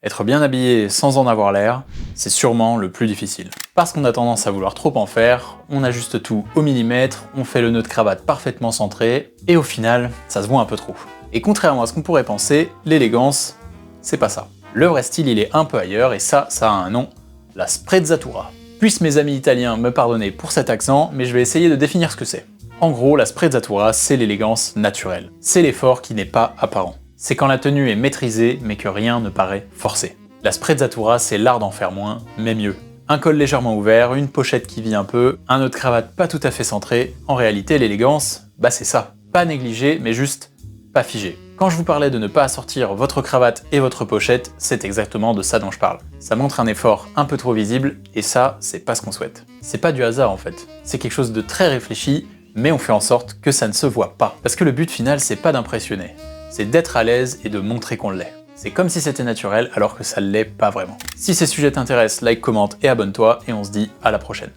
Être bien habillé sans en avoir l'air, c'est sûrement le plus difficile. Parce qu'on a tendance à vouloir trop en faire, on ajuste tout au millimètre, on fait le nœud de cravate parfaitement centré, et au final, ça se voit un peu trop. Et contrairement à ce qu'on pourrait penser, l'élégance, c'est pas ça. Le vrai style, il est un peu ailleurs, et ça a un nom, la sprezzatura. Puissent mes amis italiens me pardonner pour cet accent, mais je vais essayer de définir ce que c'est. En gros, la sprezzatura, c'est l'élégance naturelle. C'est l'effort qui n'est pas apparent. C'est quand la tenue est maîtrisée, mais que rien ne paraît forcé. La sprezzatura, c'est l'art d'en faire moins, mais mieux. Un col légèrement ouvert, une pochette qui vit un peu, un nœud de cravate pas tout à fait centré. En réalité, l'élégance, c'est ça. Pas négligé, mais juste pas figé. Quand je vous parlais de ne pas assortir votre cravate et votre pochette, c'est exactement de ça dont je parle. Ça montre un effort un peu trop visible, et ça, c'est pas ce qu'on souhaite. C'est pas du hasard en fait. C'est quelque chose de très réfléchi, mais on fait en sorte que ça ne se voit pas. Parce que le but final, c'est pas d'impressionner. C'est d'être à l'aise et de montrer qu'on l'est. C'est comme si c'était naturel alors que ça l'est pas vraiment. Si ces sujets t'intéressent, like, commente et abonne-toi et on se dit à la prochaine.